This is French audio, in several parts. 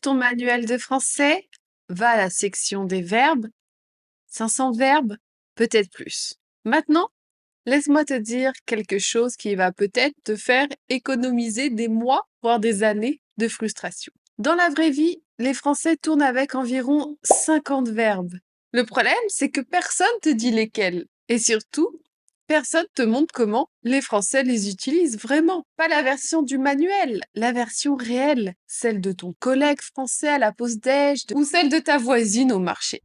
ton manuel de français, va à la section des verbes, 500 verbes, peut-être plus. Maintenant, laisse-moi te dire quelque chose qui va peut-être te faire économiser des mois, voire des années de frustration. Dans la vraie vie, les Français tournent avec environ 50 verbes. Le problème, c'est que personne te dit lesquels. Et surtout, personne te montre comment les Français les utilisent vraiment. Pas la version du manuel, la version réelle, celle de ton collègue français à la pause déj ou celle de ta voisine au marché.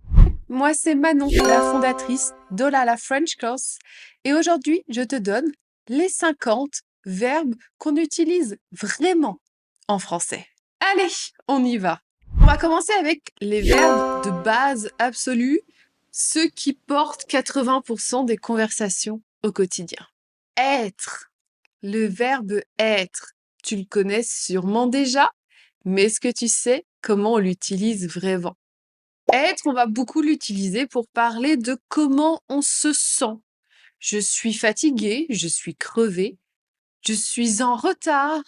Moi, c'est Manon, la fondatrice d'Olala French Course, et aujourd'hui, je te donne les 50 verbes qu'on utilise vraiment en français. Allez, on y va. On va commencer avec les verbes de base absolue, ceux qui portent 80% des conversations au quotidien. Être. Le verbe être. Tu le connais sûrement déjà, mais est-ce que tu sais comment on l'utilise vraiment? Être, on va beaucoup l'utiliser pour parler de comment on se sent. Je suis fatiguée, je suis crevée, je suis en retard,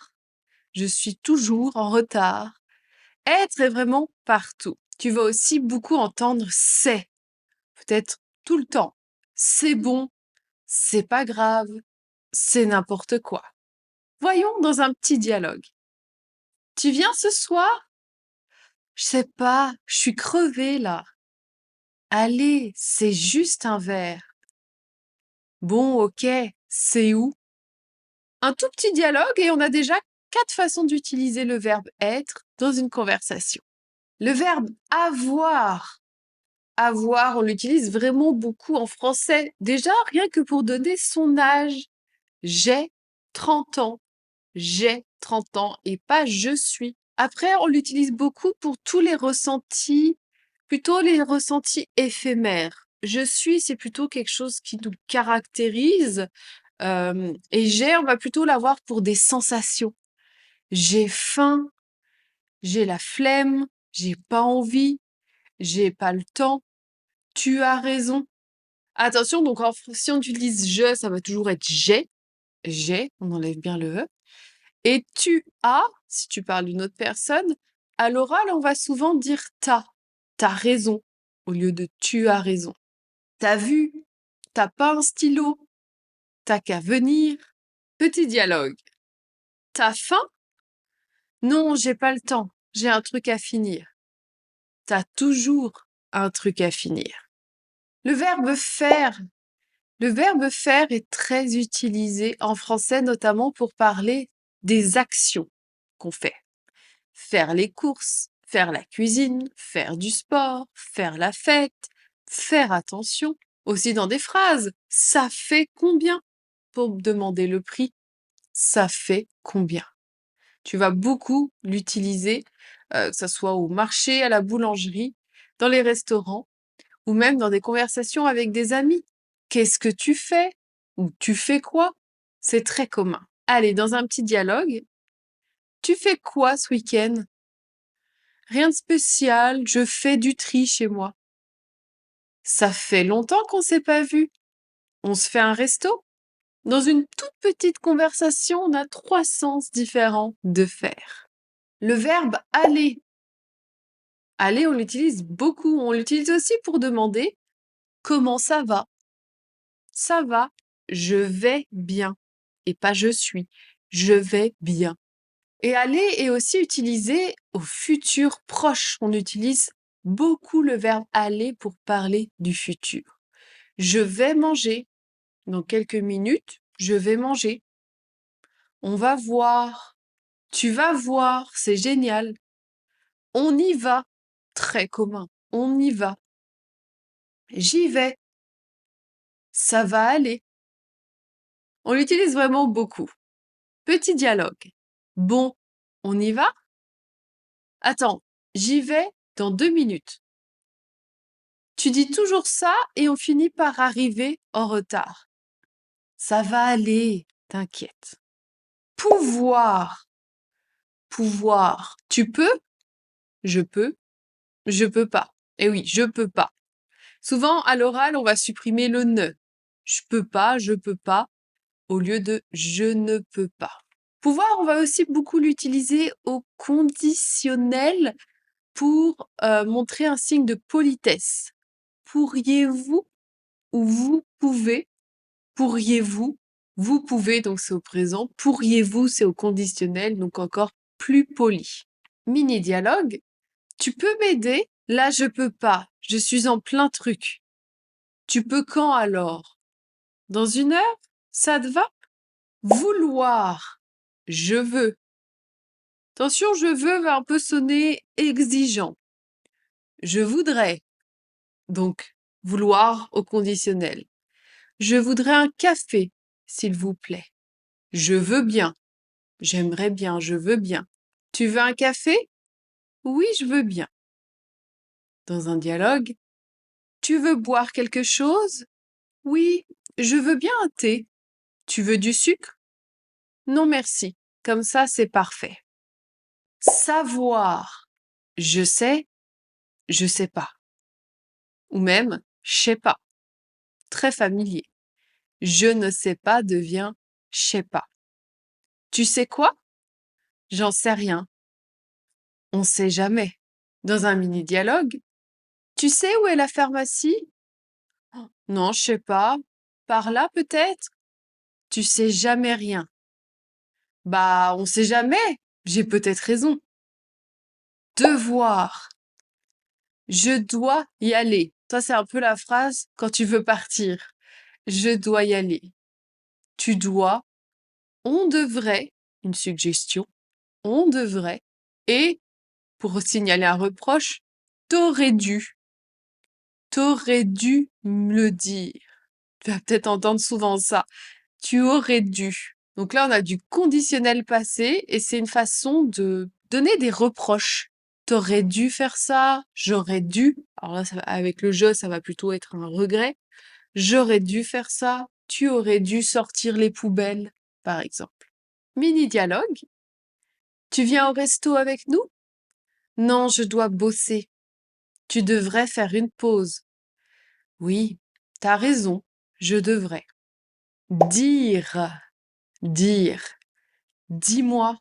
je suis toujours en retard. Être est vraiment partout. Tu vas aussi beaucoup entendre c'est, peut-être tout le temps. C'est bon, c'est pas grave, c'est n'importe quoi. Voyons dans un petit dialogue. Tu viens ce soir? Je sais pas, je suis crevée là. Allez, c'est juste un verre. Bon, ok, c'est où? Un tout petit dialogue et on a déjà 4 façons d'utiliser le verbe être dans une conversation. Le verbe avoir. Avoir, on l'utilise vraiment beaucoup en français. Déjà, rien que pour donner son âge. J'ai 30 ans. J'ai 30 ans et pas je suis. Après, on l'utilise beaucoup pour tous les ressentis, plutôt les ressentis éphémères. Je suis, c'est plutôt quelque chose qui nous caractérise. Et j'ai, on va plutôt l'avoir pour des sensations. J'ai faim, j'ai la flemme, j'ai pas envie, j'ai pas le temps. Tu as raison. Attention, donc si on utilise je, ça va toujours être j'ai, on enlève bien le e. Et tu as, si tu parles d'une autre personne, à l'oral, on va souvent dire t'as raison, au lieu de tu as raison. T'as vu, t'as pas un stylo, t'as qu'à venir. Petit dialogue. T'as faim? Non, j'ai pas le temps, j'ai un truc à finir. T'as toujours un truc à finir. Le verbe faire. Le verbe faire est très utilisé en français, notamment pour parler des actions qu'on fait. Faire les courses, faire la cuisine, faire du sport, faire la fête, faire attention. Aussi dans des phrases. Ça fait combien? Pour demander le prix. Ça fait combien? Tu vas beaucoup l'utiliser, que ça soit au marché, à la boulangerie, dans les restaurants ou même dans des conversations avec des amis. Qu'est-ce que tu fais? Ou tu fais quoi? C'est très commun. Allez, dans un petit dialogue. Tu fais quoi ce week-end? Rien de spécial, je fais du tri chez moi. Ça fait longtemps qu'on s'est pas vu. On se fait un resto? Dans une toute petite conversation, on a 3 sens différents de faire. Le verbe aller. Aller, on l'utilise beaucoup. On l'utilise aussi pour demander comment ça va. Ça va, je vais bien. Et pas je suis. Je vais bien. Et aller est aussi utilisé au futur proche. On utilise beaucoup le verbe aller pour parler du futur. Je vais manger. Dans quelques minutes, je vais manger. On va voir. Tu vas voir, c'est génial. On y va. Très commun. On y va. J'y vais. Ça va aller. On l'utilise vraiment beaucoup. Petit dialogue. Bon, on y va? Attends, j'y vais dans 2 minutes. Tu dis toujours ça et on finit par arriver en retard. Ça va aller, t'inquiète. Pouvoir. Pouvoir. Tu peux? Je peux. Je peux pas. Eh oui, je peux pas. Souvent, à l'oral, on va supprimer le ne. Je peux pas, au lieu de je ne peux pas. Pouvoir, on va aussi beaucoup l'utiliser au conditionnel pour montrer un signe de politesse. Pourriez-vous ou vous pouvez. Pourriez-vous, vous pouvez, donc c'est au présent. Pourriez-vous, c'est au conditionnel, donc encore plus poli. Mini-dialogue. Tu peux m'aider? Là, je peux pas. Je suis en plein truc. Tu peux quand alors? Dans 1 heure? Ça te va? Vouloir. Je veux. Attention, je veux va un peu sonner exigeant. Je voudrais. Donc, vouloir au conditionnel. Je voudrais un café, s'il vous plaît. Je veux bien. J'aimerais bien, je veux bien. Tu veux un café? Oui, je veux bien. Dans un dialogue, tu veux boire quelque chose? Oui, je veux bien un thé. Tu veux du sucre? Non, merci. Comme ça, c'est parfait. Savoir. Je sais pas. Ou même, je sais pas. Très familier. Je ne sais pas devient je sais pas. Tu sais quoi? J'en sais rien. On sait jamais. Dans un mini-dialogue, tu sais où est la pharmacie? Non, je sais pas. Par là peut-être? Tu sais jamais rien. Bah, on sait jamais. J'ai peut-être raison. Devoir. Je dois y aller. Toi, c'est un peu la phrase quand tu veux partir. Je dois y aller. Tu dois. On devrait. Une suggestion. On devrait. Et, pour signaler un reproche, t'aurais dû. T'aurais dû me le dire. Tu vas peut-être entendre souvent ça. Tu aurais dû. Donc là, on a du conditionnel passé et c'est une façon de donner des reproches. T'aurais dû faire ça, j'aurais dû. Alors là, avec le je, ça va plutôt être un regret. J'aurais dû faire ça, tu aurais dû sortir les poubelles, par exemple. Mini dialogue. Tu viens au resto avec nous? Non, je dois bosser. Tu devrais faire une pause. Oui, t'as raison, je devrais. Dire. Dire. Dis-moi.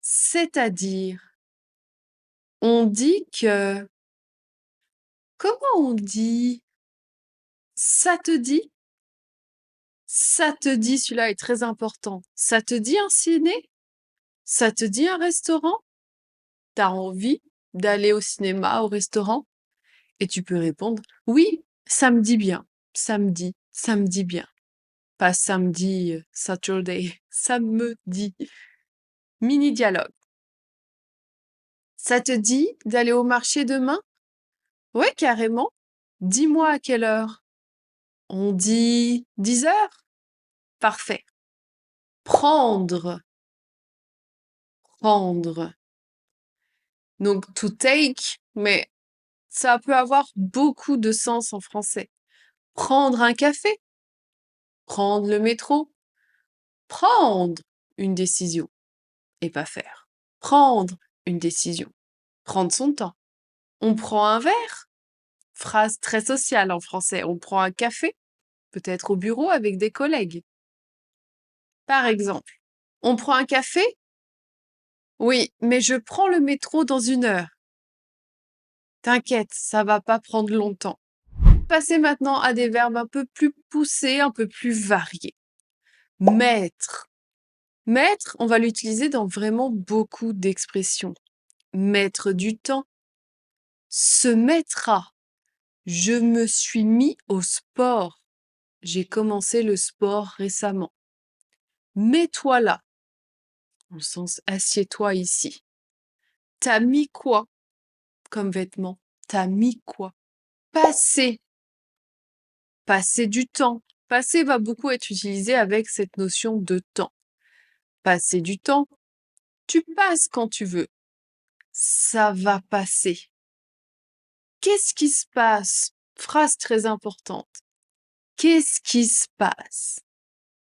C'est-à-dire, on dit que... Comment on dit? Ça te dit? Ça te dit, celui-là est très important. Ça te dit un ciné? Ça te dit un restaurant? T'as envie d'aller au cinéma, au restaurant? Et tu peux répondre, oui, ça me dit bien. Samedi, ça me dit bien. Pas samedi, Saturday, ça me dit. Mini dialogue. Ça te dit d'aller au marché demain? Ouais, carrément. Dis-moi à quelle heure. On dit 10 heures? Parfait. Prendre. Prendre. Donc, to take, mais ça peut avoir beaucoup de sens en français. Prendre un café. Prendre le métro. Prendre une décision. Et pas faire. Prendre une décision. Prendre son temps. On prend un verre. Phrase très sociale en français. On prend un café. Peut-être au bureau avec des collègues. Par exemple, on prend un café? Oui, mais je prends le métro dans 1 heure. T'inquiète, ça va pas prendre longtemps. Passez maintenant à des verbes un peu plus poussés, un peu plus variés. Mettre. Mettre, on va l'utiliser dans vraiment beaucoup d'expressions. Mettre du temps. Se mettra. Je me suis mis au sport. J'ai commencé le sport récemment. Mets-toi là. Dans le sens assieds-toi ici. T'as mis quoi comme vêtement? T'as mis quoi? Passer. Passer du temps. Passer va beaucoup être utilisé avec cette notion de temps. Passer du temps. Tu passes quand tu veux. Ça va passer. Qu'est-ce qui se passe? Phrase très importante. Qu'est-ce qui se passe?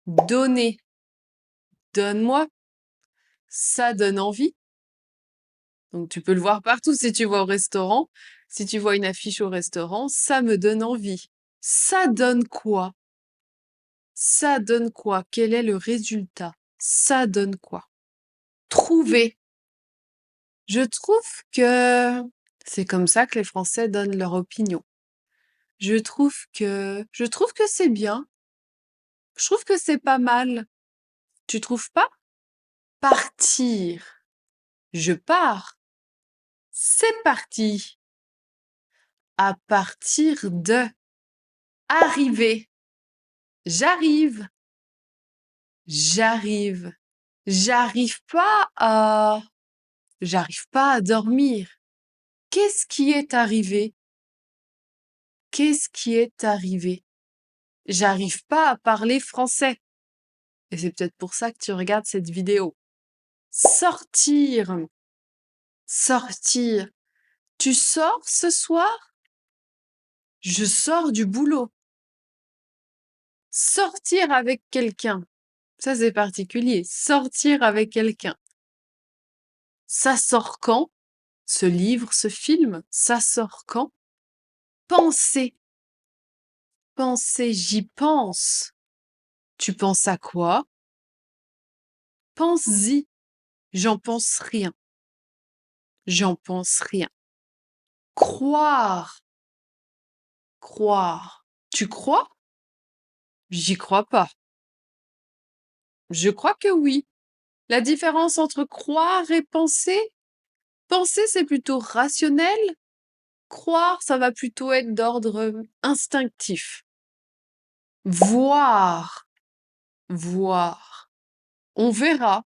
Donner. Donne-moi. Ça donne envie. Donc tu peux le voir partout si tu vas au restaurant. Si tu vois une affiche au restaurant, ça me donne envie. Ça donne quoi? Ça donne quoi? Quel est le résultat? Ça donne quoi? Trouver. Je trouve que c'est comme ça que les Français donnent leur opinion. Je trouve que c'est bien. Je trouve que c'est pas mal. Tu trouves pas? Partir. Je pars. C'est parti. À partir de. Arriver. J'arrive. J'arrive. J'arrive pas à. J'arrive pas à dormir. Qu'est-ce qui est arrivé? Qu'est-ce qui est arrivé? J'arrive pas à parler français. Et c'est peut-être pour ça que tu regardes cette vidéo. Sortir. Sortir. Tu sors ce soir? Je sors du boulot. Sortir avec quelqu'un. Ça, c'est particulier. Sortir avec quelqu'un. Ça sort quand? Ce livre, ce film, ça sort quand? Penser. Penser, j'y pense. Tu penses à quoi? Pense-y. J'en pense rien. J'en pense rien. Croire. Croire. Tu crois? J'y crois pas. Je crois que oui. La différence entre croire et penser? Penser, c'est plutôt rationnel. Croire, ça va plutôt être d'ordre instinctif. Voir. Voir. On verra.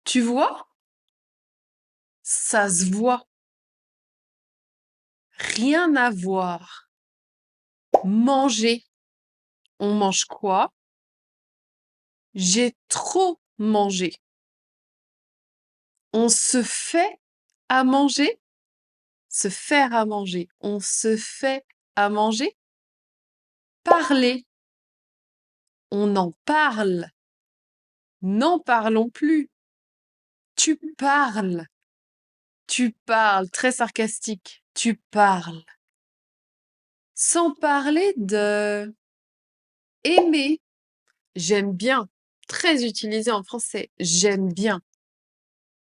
Tu vois? Ça se voit. Rien à voir. Manger. On mange quoi? J'ai trop mangé. On se fait à manger? Se faire à manger. On se fait à manger? Parler. On en parle. N'en parlons plus. Tu parles. Tu parles. Très sarcastique. Tu parles. Sans parler de aimer. J'aime bien. Très utilisé en français. J'aime bien.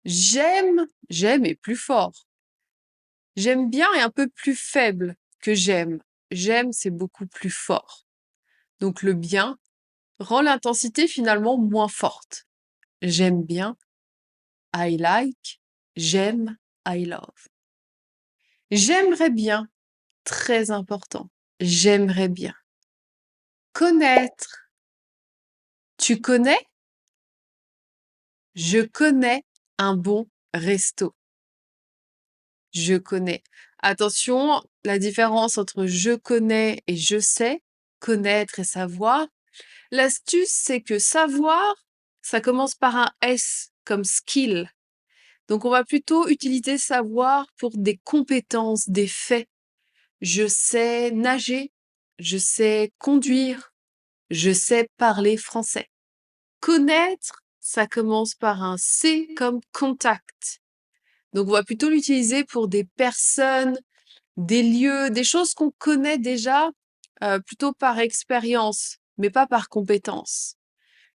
J'aime est plus fort. J'aime bien est un peu plus faible que j'aime. J'aime, c'est beaucoup plus fort. Donc le bien rend l'intensité finalement moins forte. J'aime bien, I like, j'aime, I love. J'aimerais bien, très important. J'aimerais bien. Connaître. Tu connais? Je connais un bon resto. Je connais. Attention, la différence entre je connais et je sais, connaître et savoir. L'astuce, c'est que savoir, ça commence par un S comme skill. Donc, on va plutôt utiliser savoir pour des compétences, des faits. Je sais nager, je sais conduire, je sais parler français. Connaître, ça commence par un C comme contact. Donc, on va plutôt l'utiliser pour des personnes, des lieux, des choses qu'on connaît déjà, plutôt par expérience, mais pas par compétence.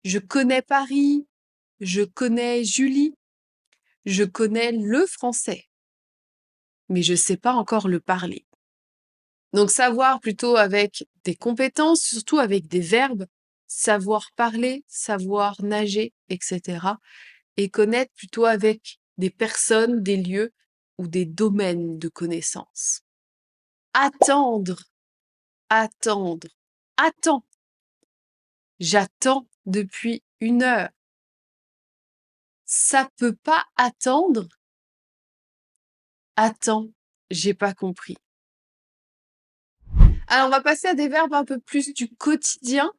Je connais Paris, je connais Julie, je connais le français, mais je sais pas encore le parler. Donc savoir plutôt avec des compétences, surtout avec des verbes, savoir parler, savoir nager, etc. Et connaître plutôt avec des personnes, des lieux ou des domaines de connaissances. Attendre, attendre, attends. J'attends depuis 1 heure. Ça peut pas attendre? Attends, j'ai pas compris. Alors, on va passer à des verbes un peu plus du quotidien,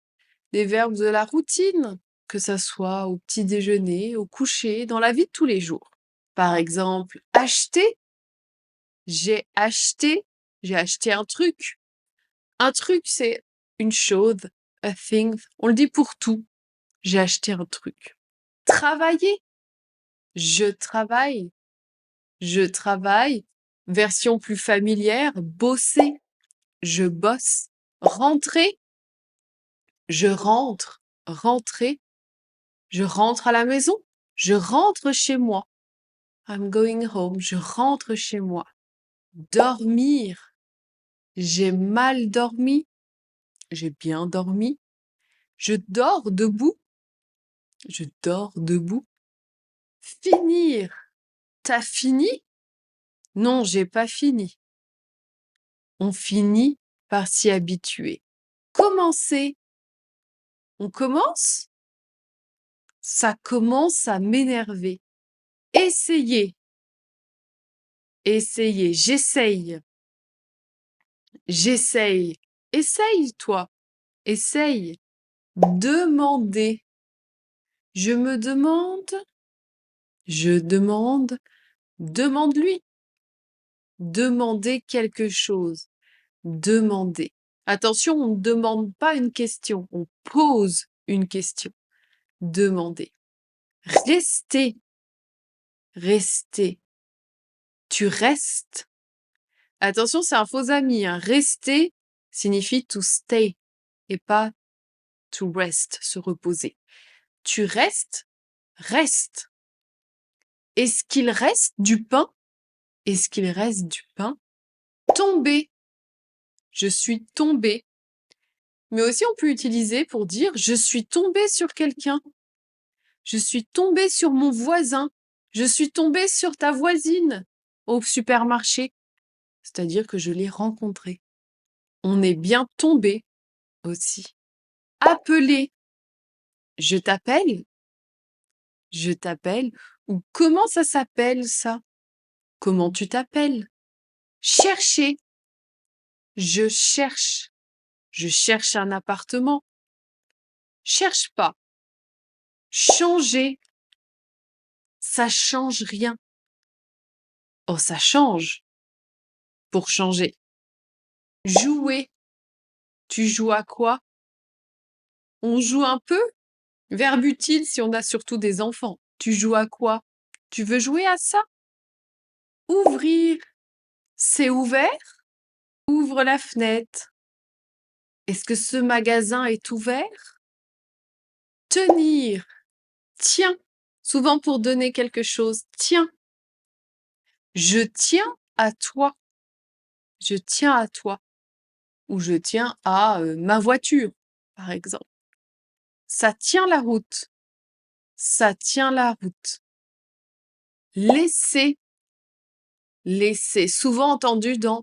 des verbes de la routine, que ça soit au petit déjeuner, au coucher, dans la vie de tous les jours. Par exemple, acheter. J'ai acheté. J'ai acheté un truc. Un truc, c'est une chose, a thing. On le dit pour tout. J'ai acheté un truc. Travailler. Je travaille. Je travaille. Version plus familière, bosser. Je bosse. Rentrer. Je rentre. Rentrer. Je rentre à la maison. Je rentre chez moi. I'm going home. Je rentre chez moi. Dormir. J'ai mal dormi. J'ai bien dormi. Je dors debout. Je dors debout. Finir. T'as fini? Non, j'ai pas fini. On finit par s'y habituer. Commencer. On commence? Ça commence à m'énerver. Essayer. Essayer. J'essaye. J'essaye. Essaye, toi. Essaye. Demander. Je me demande. Je demande. Demande-lui. Demander quelque chose. Demander. Attention, on ne demande pas une question, on pose une question. Demander. Rester. Rester. Tu restes. Attention, c'est un faux ami. Hein. Rester signifie to stay et pas to rest, se reposer. Tu restes. Reste. Est-ce qu'il reste du pain? Est-ce qu'il reste du pain? Tomber. Je suis tombée. Mais aussi, on peut utiliser pour dire je suis tombée sur quelqu'un. Je suis tombée sur mon voisin. Je suis tombée sur ta voisine au supermarché. C'est-à-dire que je l'ai rencontrée. On est bien tombé aussi. Appeler. Je t'appelle. Je t'appelle. Ou comment ça s'appelle ça? Comment tu t'appelles? Chercher. Je cherche. Je cherche un appartement. Cherche pas. Changer. Ça change rien. Oh, ça change. Pour changer. Jouer. Tu joues à quoi? On joue un peu? Verbe utile si on a surtout des enfants. Tu joues à quoi? Tu veux jouer à ça? Ouvrir. C'est ouvert? Ouvre la fenêtre. Est-ce que ce magasin est ouvert? Tenir. Tiens. Souvent pour donner quelque chose. Tiens. Je tiens à toi. Je tiens à toi. Ou je tiens à ma voiture, par exemple. Ça tient la route. Ça tient la route. Laisser. Laisser. Souvent entendu dans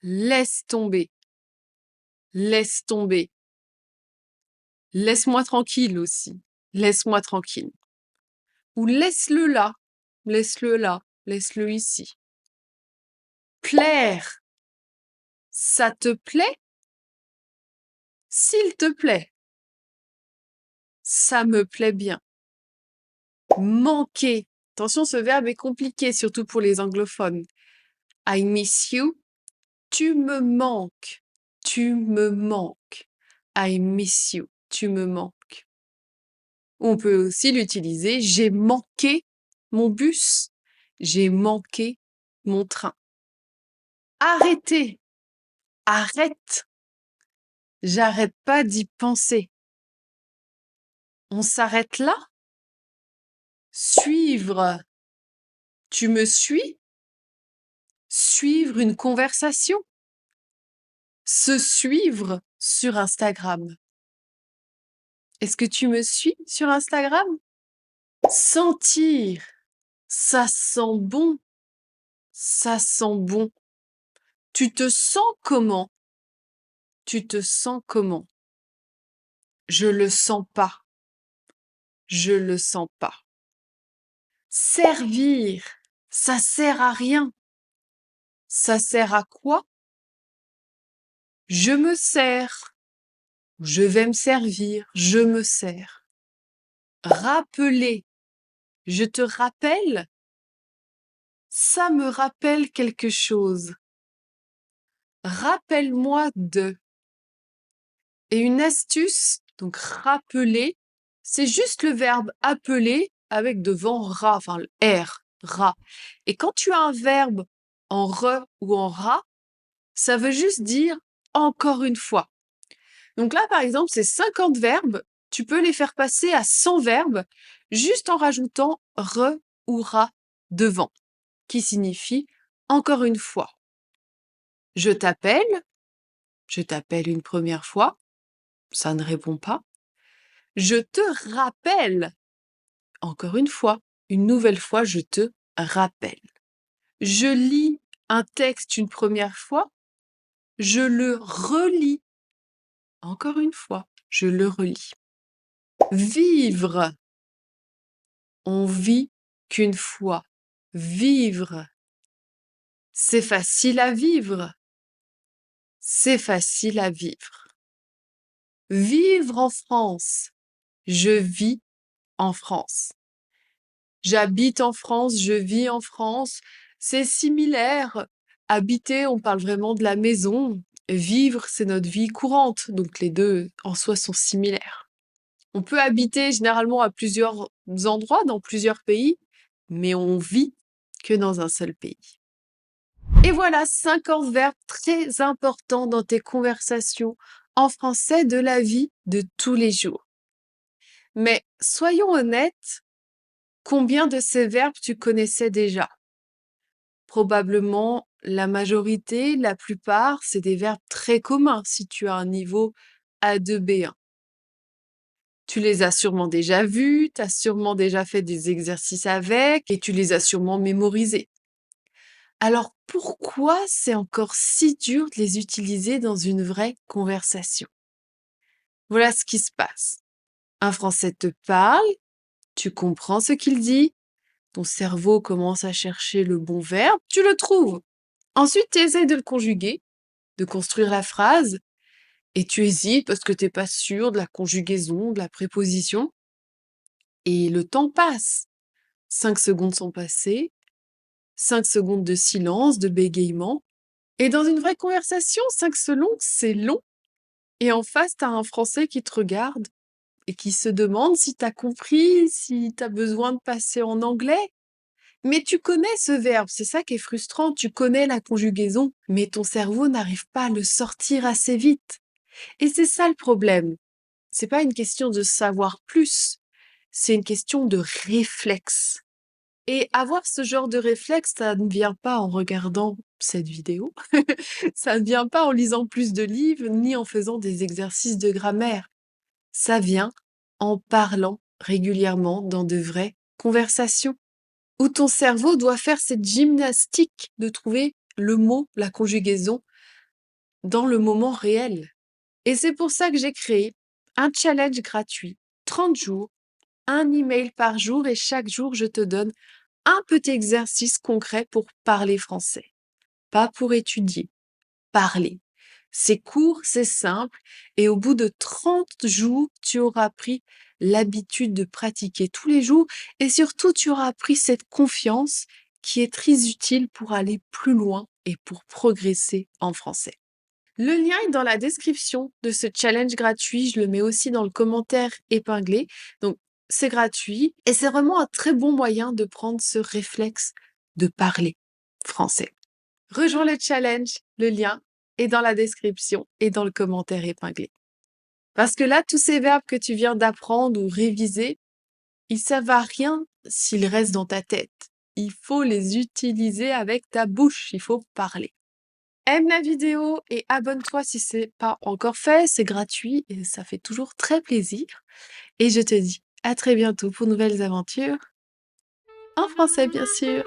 laisse tomber. Laisse tomber. Laisse-moi tranquille aussi. Laisse-moi tranquille. Ou laisse-le là. Laisse-le là. Laisse-le ici. Plaire. Ça te plaît? S'il te plaît. Ça me plaît bien. Manquer. Attention, ce verbe est compliqué, surtout pour les anglophones. I miss you. Tu me manques. Tu me manques. I miss you. Tu me manques. On peut aussi l'utiliser. J'ai manqué mon bus. J'ai manqué mon train. Arrêter. Arrête. J'arrête pas d'y penser. On s'arrête là? Suivre. Tu me suis? Suivre une conversation. Se suivre sur Instagram. Est-ce que tu me suis sur Instagram? Sentir. Ça sent bon. Ça sent bon. Tu te sens comment? Tu te sens comment? Je le sens pas. Je le sens pas. Servir. Ça sert à rien. Ça sert à quoi? Je me sers. Je vais me servir. Je me sers. Rappeler. Je te rappelle. Ça me rappelle quelque chose. Rappelle-moi de. Et une astuce, donc rappeler, c'est juste le verbe appeler avec devant ra, enfin le R, ra. Et quand tu as un verbe en re ou en ra, ça veut juste dire encore une fois. Donc là, par exemple, c'est 50 verbes, tu peux les faire passer à 100 verbes juste en rajoutant re ou ra devant. qui signifie encore une fois. Je t'appelle une première fois, ça ne répond pas. Je te rappelle, encore une nouvelle fois, je te rappelle. Je lis un texte une première fois, je le relis, encore une fois, je le relis. Vivre, on vit qu'une fois. Vivre, c'est facile à vivre. C'est facile à vivre. Vivre en France, je vis en France. J'habite en France, je vis en France. C'est similaire. Habiter, on parle vraiment de la maison. Vivre, c'est notre vie courante. Donc les deux, en soi, sont similaires. On peut habiter généralement à plusieurs endroits, dans plusieurs pays, mais on vit que dans un seul pays. Et voilà 50 verbes très importants dans tes conversations en français de la vie de tous les jours. Mais soyons honnêtes, combien de ces verbes tu connaissais déjà? Probablement la majorité, la plupart, c'est des verbes très communs si tu as un niveau A2, B1. Tu les as sûrement déjà vus, tu as sûrement déjà fait des exercices avec et tu les as sûrement mémorisés. Alors pourquoi c'est encore si dur de les utiliser dans une vraie conversation? Voilà ce qui se passe. Un Français te parle, tu comprends ce qu'il dit, ton cerveau commence à chercher le bon verbe, tu le trouves. Ensuite, tu essaies de le conjuguer, de construire la phrase, et tu hésites parce que tu n'es pas sûr de la conjugaison, de la préposition. Et le temps passe. 5 secondes sont passées, 5 secondes de silence, de bégaiement. Et dans une vraie conversation, 5 secondes, c'est long. Et en face, tu as un Français qui te regarde et qui se demande si tu as compris, si tu as besoin de passer en anglais. Mais tu connais ce verbe, c'est ça qui est frustrant, tu connais la conjugaison, mais ton cerveau n'arrive pas à le sortir assez vite. Et c'est ça le problème. C'est pas une question de savoir plus, c'est une question de réflexe. Et avoir ce genre de réflexe, ça ne vient pas en regardant cette vidéo, ça ne vient pas en lisant plus de livres, ni en faisant des exercices de grammaire. Ça vient en parlant régulièrement dans de vraies conversations, où ton cerveau doit faire cette gymnastique de trouver le mot, la conjugaison, dans le moment réel. Et c'est pour ça que j'ai créé un challenge gratuit, 30 jours, un email par jour et chaque jour, je te donne un petit exercice concret pour parler français. Pas pour étudier, parler. C'est court, c'est simple et au bout de 30 jours, tu auras pris l'habitude de pratiquer tous les jours et surtout, tu auras pris cette confiance qui est très utile pour aller plus loin et pour progresser en français. Le lien est dans la description de ce challenge gratuit. Je le mets aussi dans le commentaire épinglé. Donc, c'est gratuit et c'est vraiment un très bon moyen de prendre ce réflexe de parler français. Rejoins le challenge, le lien est dans la description et dans le commentaire épinglé. Parce que là, tous ces verbes que tu viens d'apprendre ou réviser, ils servent à rien s'ils restent dans ta tête. Il faut les utiliser avec ta bouche, il faut parler. Aime la vidéo et abonne-toi si c'est pas encore fait, c'est gratuit et ça fait toujours très plaisir. Et je te dis à très bientôt pour de nouvelles aventures, en français bien sûr.